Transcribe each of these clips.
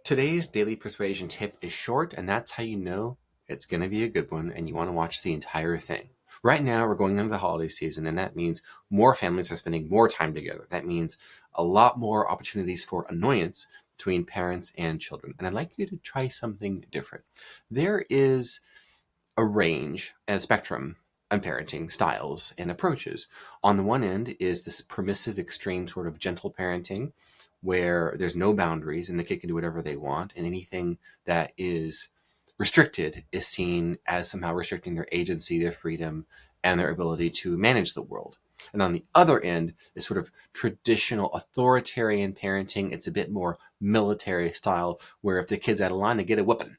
Today's daily persuasion tip is short, and that's how you know it's going to be a good one and you want to watch the entire thing. Right now, we're going into the holiday season, and that means more families are spending more time together. That means a lot more opportunities for annoyance between parents and children. And I'd like you to try something different. There is a range and a spectrum on parenting styles and approaches. On the one end is this permissive, extreme sort of gentle parenting where there's no boundaries and the kid can do whatever they want, and anything that is restricted is seen as somehow restricting their agency, their freedom, and their ability to manage the world. And on the other end is sort of traditional authoritarian parenting. It's a bit more military style, where if the kid's out of line, they get a whooping.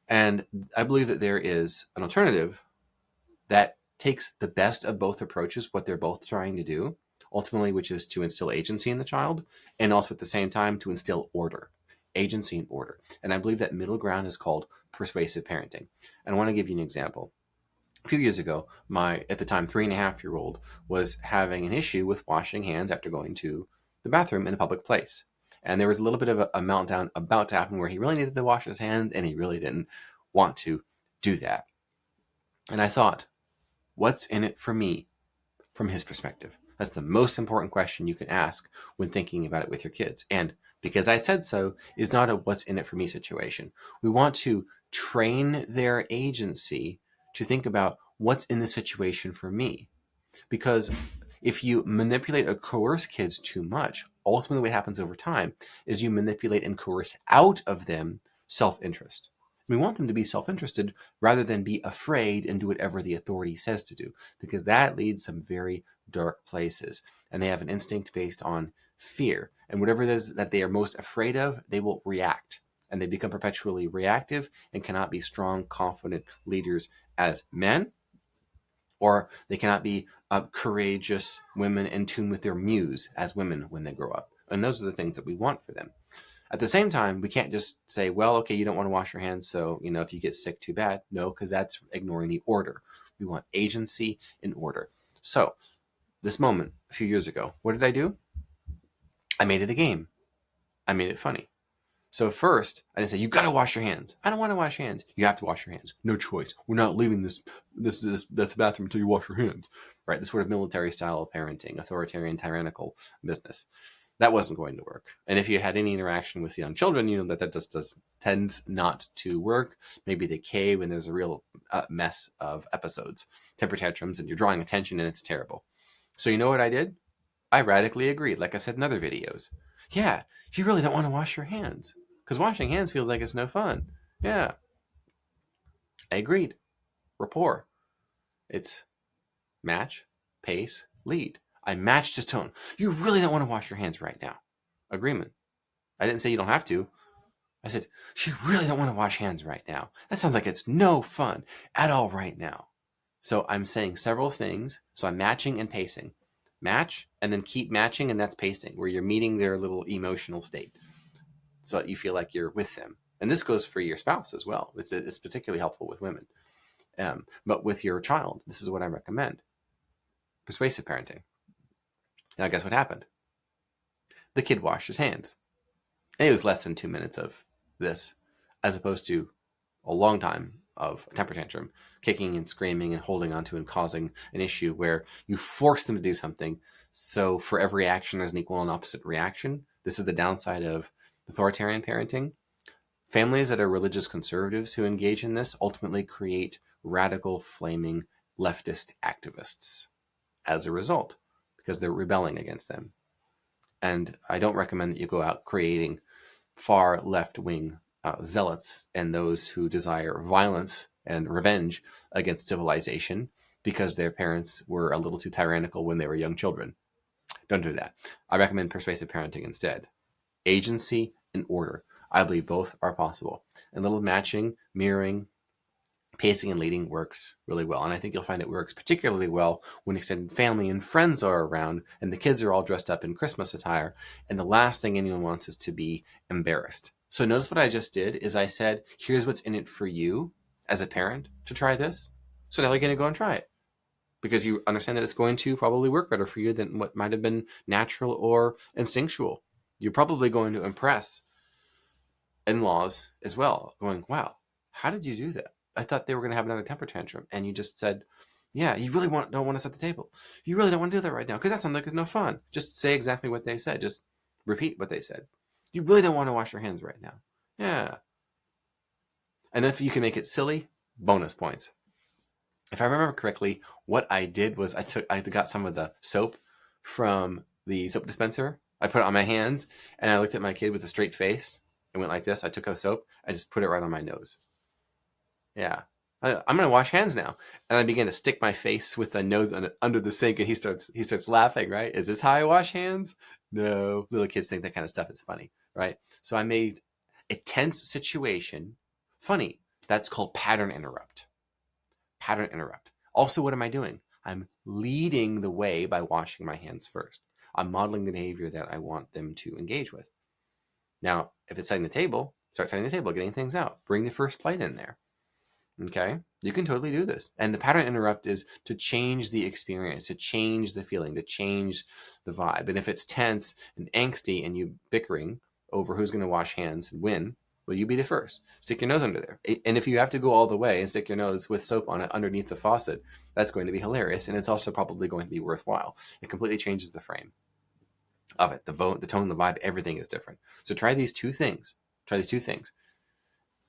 And I believe that there is an alternative that takes the best of both approaches, what they're both trying to do, ultimately, which is to instill agency in the child, and also at the same time to instill order, agency and order. And I believe that middle ground is called persuasive parenting. And I want to give you an example. A few years ago, my, at the time, 3.5-year-old was having an issue with washing hands after going to the bathroom in a public place. And there was a little bit of a meltdown about to happen where he really needed to wash his hands and he really didn't want to do that. And I thought, what's in it for me from his perspective? That's the most important question you can ask when thinking about it with your kids. And because I said so is not a what's in it for me situation. We want to train their agency to think about what's in the situation for me. Because if you manipulate or coerce kids too much, ultimately what happens over time is you manipulate and coerce out of them self-interest. We want them to be self-interested rather than be afraid and do whatever the authority says to do, because that leads some very dark places. And they have an instinct based on fear. And whatever it is that they are most afraid of, they will react. And they become perpetually reactive and cannot be strong, confident leaders as men, or they cannot be courageous women in tune with their muse as women when they grow up. And those are the things that we want for them. At the same time, we can't just say, well, okay, you don't want to wash your hands, so, if you get sick, too bad. No, because that's ignoring the order. We want agency and order. So, this moment, a few years ago, what did I do? I made it a game. I made it funny. So first, I didn't say, you got to wash your hands. I don't want to wash hands. You have to wash your hands. No choice. We're not leaving this bathroom until you wash your hands. Right? This sort of military style of parenting, authoritarian, tyrannical business. That wasn't going to work. And if you had any interaction with young children, you know that just tends not to work. Maybe they cave and there's a real mess of episodes, temper tantrums, and you're drawing attention and it's terrible. So you know what I did? I radically agreed, like I said in other videos. Yeah, you really don't want to wash your hands because washing hands feels like it's no fun. Yeah, I agreed. Rapport. It's match, pace, lead. I matched his tone. You really don't want to wash your hands right now. Agreement. I didn't say you don't have to. I said, you really don't want to wash hands right now. That sounds like it's no fun at all right now. So I'm saying several things. So I'm matching and pacing. Match and then keep matching, and that's pacing, where you're meeting their little emotional state so that you feel like you're with them. And this goes for your spouse as well. It's particularly helpful with women. But with your child, this is what I recommend. Persuasive parenting. Now, guess what happened? The kid washed his hands. And it was less than 2 minutes of this, as opposed to a long time of a temper tantrum, kicking and screaming and holding onto and causing an issue where you force them to do something. So for every action, there's an equal and opposite reaction. This is the downside of authoritarian parenting. Families that are religious conservatives who engage in this ultimately create radical, flaming leftist activists as a result, because they're rebelling against them. And I don't recommend that you go out creating far left-wing zealots and those who desire violence and revenge against civilization because their parents were a little too tyrannical when they were young children. Don't do that. I recommend persuasive parenting instead. Agency and order. I believe both are possible. And little matching, mirroring, pacing, and leading works really well. And I think you'll find it works particularly well when extended family and friends are around and the kids are all dressed up in Christmas attire. And the last thing anyone wants is to be embarrassed. So notice what I just did is I said, here's what's in it for you as a parent to try this. So now you're going to go and try it because you understand that it's going to probably work better for you than what might have been natural or instinctual. You're probably going to impress in-laws as well, going, wow, how did you do that? I thought they were going to have another temper tantrum. And you just said, yeah, you really don't want to set the table. You really don't want to do that right now because that sounds like it's no fun. Just say exactly what they said. Just repeat what they said. You really don't want to wash your hands right now. Yeah. And if you can make it silly, bonus points. If I remember correctly, what I did was I got some of the soap from the soap dispenser. I put it on my hands and I looked at my kid with a straight face and went like this. I took out soap. I just put it right on my nose. Yeah. I'm gonna wash hands now, and I began to stick my face with the nose under the sink, and he starts laughing. Right? Is this how I wash hands? No, little kids think that kind of stuff is funny, right? So I made a tense situation funny. That's called pattern interrupt. Pattern interrupt. Also, what am I doing? I'm leading the way by washing my hands first. I'm modeling the behavior that I want them to engage with. Now, if it's setting the table, start setting the table, getting things out. Bring the first plate in there. Okay, you can totally do this. And the pattern interrupt is to change the experience, to change the feeling, to change the vibe. And if it's tense and angsty and you bickering over who's going to wash hands and win, well, you be the first. Stick your nose under there. And if you have to go all the way and stick your nose with soap on it underneath the faucet, that's going to be hilarious. And it's also probably going to be worthwhile. It completely changes the frame of it. The tone, the vibe, everything is different. So try these two things.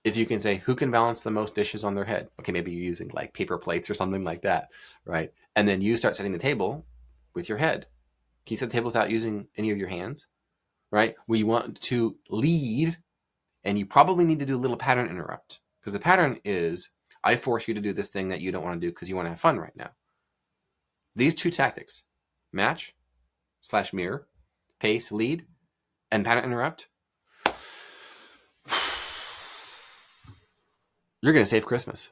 If you can say, who can balance the most dishes on their head? Okay, maybe you're using like paper plates or something like that, right? And then you start setting the table with your head. Can you set the table without using any of your hands, right? We want to lead, and you probably need to do a little pattern interrupt, because the pattern is, I force you to do this thing that you don't want to do because you want to have fun right now. These two tactics, match/mirror, pace, lead, and pattern interrupt, you're going to save Christmas.